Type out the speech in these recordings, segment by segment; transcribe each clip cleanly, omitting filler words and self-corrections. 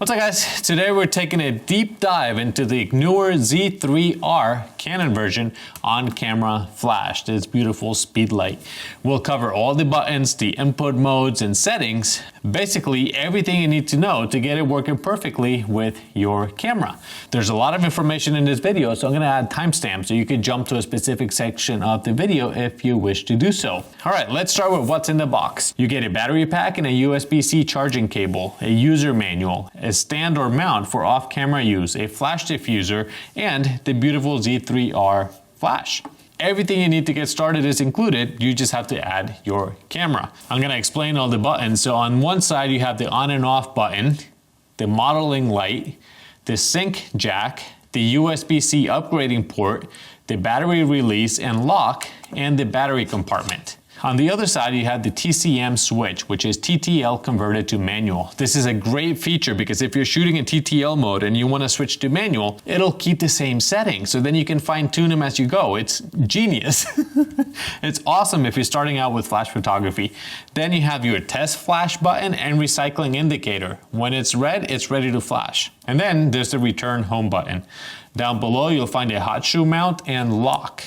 What's up guys? Today we're taking a deep dive into the Neewer Z3-R Canon version on camera flash, this beautiful speedlight. We'll cover all the buttons, the input modes and settings, basically everything you need to know to get it working perfectly with your camera. There's a lot of information in this video, so I'm gonna add timestamps so you can jump to a specific section of the video if you wish to do so. All right, let's start with what's in the box. You get a battery pack and a USB-C charging cable, a user manual, a stand or mount for off-camera use, a flash diffuser, and the beautiful Z3-R flash. Everything you need to get started is included, you just have to add your camera. I'm gonna explain all the buttons. So on one side you have the on and off button, the modeling light, the sync jack, the USB-C upgrading port, the battery release and lock, and the battery compartment. On the other side, you have the TCM switch, which is TTL converted to manual. This is a great feature because if you're shooting in TTL mode and you want to switch to manual, it'll keep the same settings. So then you can fine tune them as you go. It's genius. It's awesome if you're starting out with flash photography. Then you have your test flash button and recycling indicator. When it's red, it's ready to flash. And then there's the return home button. Down below, you'll find a hot shoe mount and lock.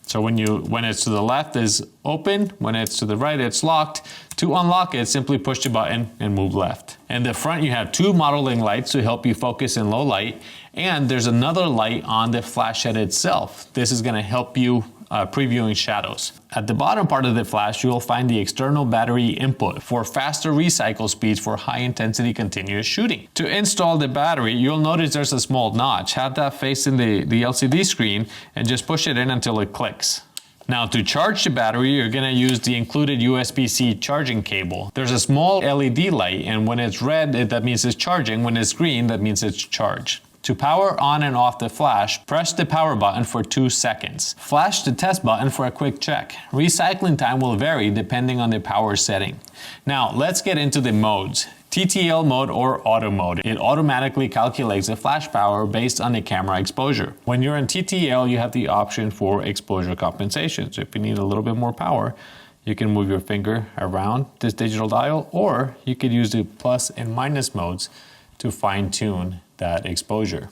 So when it's to the left is open, when it's to the right it's locked. To unlock it, simply push the button and move left. In the front you have two modeling lights to help you focus in low light, and there's another light on the flash head itself. This is going to help you previewing shadows. At the bottom part of the flash, you will find the external battery input for faster recycle speeds for high intensity continuous shooting. To install the battery, you'll notice there's a small notch. Have that facing the LCD screen and just push it in until it clicks. Now to charge the battery, you're going to use the included USB-C charging cable. There's a small LED light, and when it's red, that means it's charging. When it's green, that means it's charged. To power on and off the flash, press the power button for 2 seconds. Flash the test button for a quick check. Recycling time will vary depending on the power setting. Now let's get into the modes. TTL mode or auto mode. It automatically calculates the flash power based on the camera exposure. When you're in TTL, you have the option for exposure compensation. So if you need a little bit more power, you can move your finger around this digital dial, or you could use the plus and minus modes to fine tune that exposure.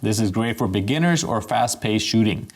This is great for beginners or fast-paced shooting.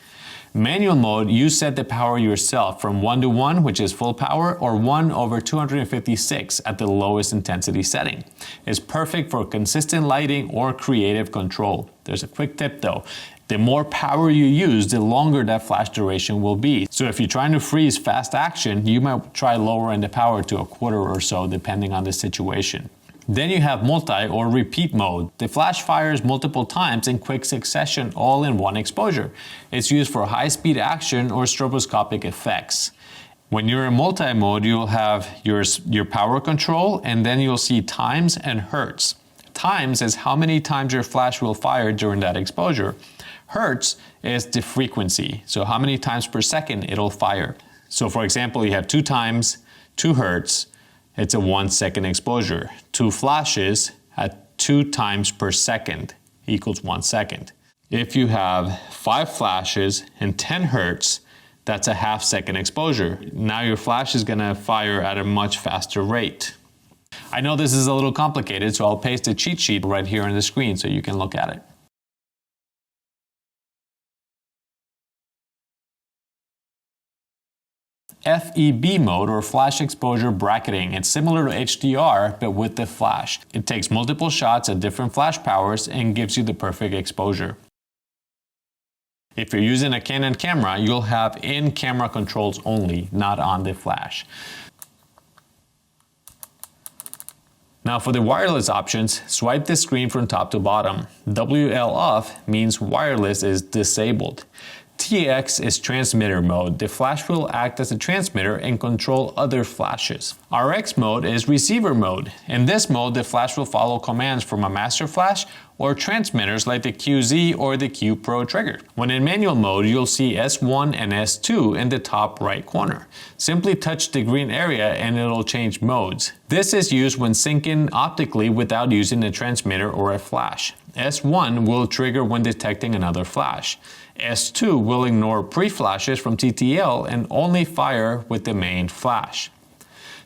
Manual mode, you set the power yourself from 1:1, which is full power, or 1/256 at the lowest intensity setting. It's perfect for consistent lighting or creative control. There's a quick tip though. The more power you use, the longer that flash duration will be. So if you're trying to freeze fast action, you might try lowering the power to 1/4 or so depending on the situation. Then you have multi or repeat mode. The flash fires multiple times in quick succession, all in one exposure. It's used for high-speed action or stroboscopic effects. When you're in multi mode, you'll have your power control, and then you'll see times and hertz. Times is how many times your flash will fire during that exposure. Hertz is the frequency, so how many times per second it'll fire. So for example, you have 2 times 2 hertz. It's a 1 second exposure. 2 flashes at 2 times per second equals 1 second. If you have 5 flashes and 10 hertz, that's a 1/2 second exposure. Now your flash is gonna fire at a much faster rate. I know this is a little complicated, so I'll paste a cheat sheet right here on the screen so you can look at it. FEB mode or flash exposure bracketing. It's similar to HDR but with the flash. It takes multiple shots at different flash powers and gives you the perfect exposure. If you're using a Canon camera, you'll have in-camera controls only, not on the flash. Now for the wireless options, swipe the screen from top to bottom. WL off means wireless is disabled. TX is transmitter mode. The flash will act as a transmitter and control other flashes. RX mode is receiver mode. In this mode, the flash will follow commands from a master flash or transmitters like the QZ or the Q Pro trigger. When in manual mode, you'll see S1 and S2 in the top right corner. Simply touch the green area and it'll change modes. This is used when syncing optically without using a transmitter or a flash. S1 will trigger when detecting another flash. S2 will ignore pre-flashes from TTL and only fire with the main flash.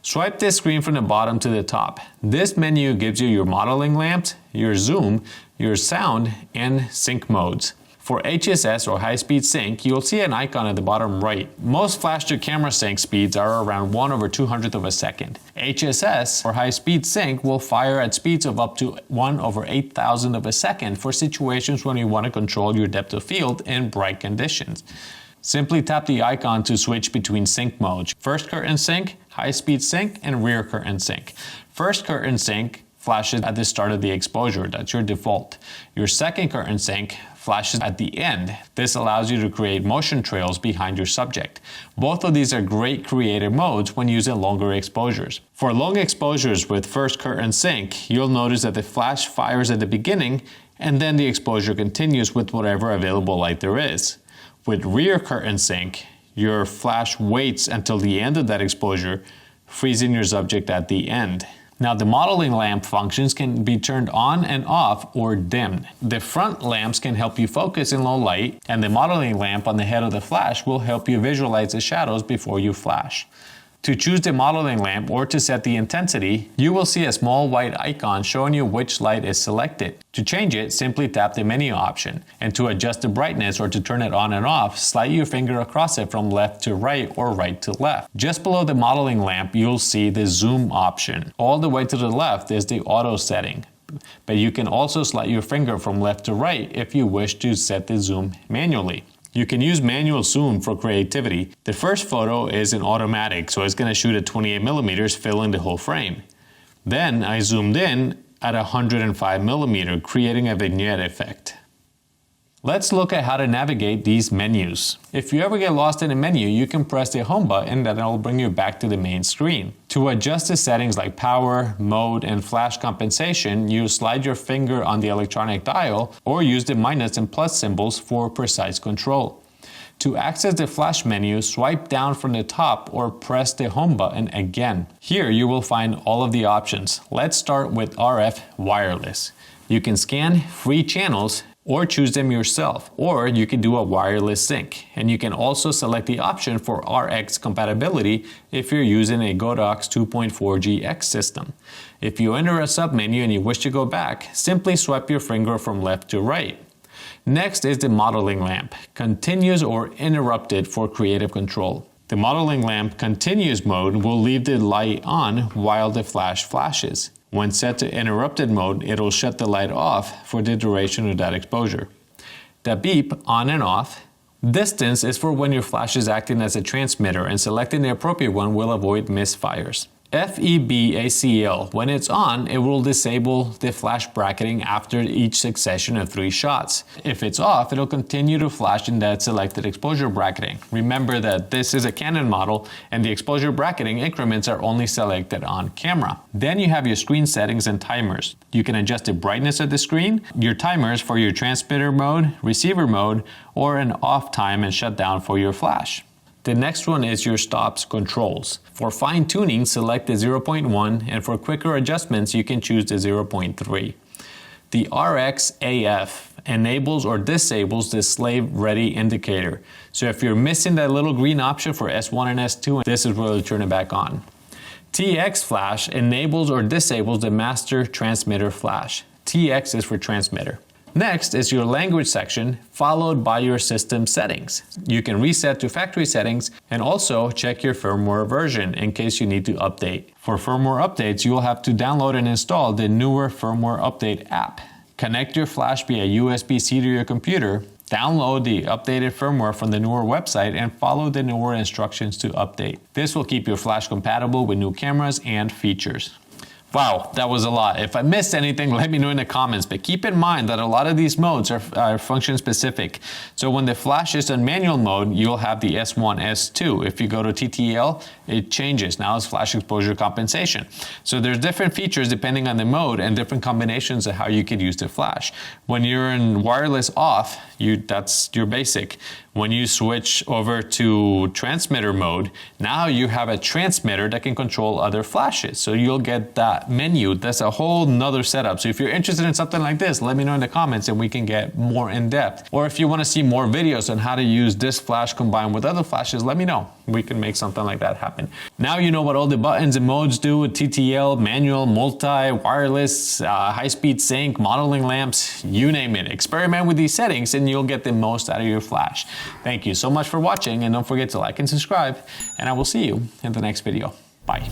Swipe this screen from the bottom to the top. This menu gives you your modeling lamps, your zoom, your sound, and sync modes. For HSS or high-speed sync, you'll see an icon at the bottom right. Most flash-to-camera sync speeds are around 1/200th of a second. HSS or high-speed sync will fire at speeds of up to 1/8000th of a second for situations when you want to control your depth of field in bright conditions. Simply tap the icon to switch between sync modes: first curtain sync, high-speed sync, and rear curtain sync. First curtain sync flashes at the start of the exposure, that's your default. Your second curtain sync flashes at the end. This allows you to create motion trails behind your subject. Both of these are great creative modes when using longer exposures. For long exposures with first curtain sync, you'll notice that the flash fires at the beginning and then the exposure continues with whatever available light there is. With rear curtain sync, your flash waits until the end of that exposure, freezing your subject at the end. Now the modeling lamp functions can be turned on and off or dimmed. The front lamps can help you focus in low light, and the modeling lamp on the head of the flash will help you visualize the shadows before you flash. To choose the modeling lamp or to set the intensity, you will see a small white icon showing you which light is selected. To change it, simply tap the menu option. And to adjust the brightness or to turn it on and off, slide your finger across it from left to right or right to left. Just below the modeling lamp, you'll see the zoom option. All the way to the left is the auto setting. But you can also slide your finger from left to right if you wish to set the zoom manually. You can use manual zoom for creativity. The first photo is an automatic, so it's going to shoot at 28mm, filling the whole frame. Then I zoomed in at 105mm, creating a vignette effect. Let's look at how to navigate these menus. If you ever get lost in a menu, you can press the home button and that'll bring you back to the main screen. To adjust the settings like power, mode, and flash compensation, you slide your finger on the electronic dial or use the minus and plus symbols for precise control. To access the flash menu, swipe down from the top or press the home button again. Here you will find all of the options. Let's start with RF wireless. You can scan free channels or choose them yourself, or you can do a wireless sync. And you can also select the option for RX compatibility if you're using a Godox 2.4GX system. If you enter a submenu and you wish to go back, simply swipe your finger from left to right. Next is the modeling lamp, continuous or interrupted for creative control. The modeling lamp continuous mode will leave the light on while the flash flashes. When set to interrupted mode, it'll shut the light off for the duration of that exposure. The beep on and off. Distance is for when your flash is acting as a transmitter, and selecting the appropriate one will avoid misfires. FEBACL, when it's on, it will disable the flash bracketing after each succession of 3 shots. If it's off, it'll continue to flash in that selected exposure bracketing. Remember that this is a Canon model and the exposure bracketing increments are only selected on camera. Then you have your screen settings and timers. You can adjust the brightness of the screen, your timers for your transmitter mode, receiver mode, or an off time and shutdown for your flash. The next one is your stops controls. For fine tuning, select the 0.1, and for quicker adjustments, you can choose the 0.3. The RXAF enables or disables the slave ready indicator. So if you're missing that little green option for S1 and S2, this is where you turn it back on. TX flash enables or disables the master transmitter flash. TX is for transmitter. Next is your language section, followed by your system settings. You can reset to factory settings and also check your firmware version in case you need to update. For firmware updates, you will have to download and install the Neewer Firmware Update app. Connect your flash via USB-C to your computer, download the updated firmware from the Neewer website, and follow the Neewer instructions to update. This will keep your flash compatible with new cameras and features. Wow, that was a lot. If I missed anything, let me know in the comments, but keep in mind that a lot of these modes are function specific. So when the flash is in manual mode, you'll have the S1, S2. If you go to TTL, it changes. Now it's flash exposure compensation. So there's different features depending on the mode and different combinations of how you could use the flash. When you're in wireless off, that's your basic. When you switch over to transmitter mode, now you have a transmitter that can control other flashes. So you'll get that menu. That's a whole nother setup. So if you're interested in something like this, let me know in the comments and we can get more in depth. Or if you want to see more videos on how to use this flash combined with other flashes, let me know. We can make something like that happen. Now you know what all the buttons and modes do with TTL, manual, multi, wireless, high-speed sync, modeling lamps, you name it. Experiment with these settings and you'll get the most out of your flash. Thank you so much for watching, and don't forget to like and subscribe, and I will see you in the next video. Bye.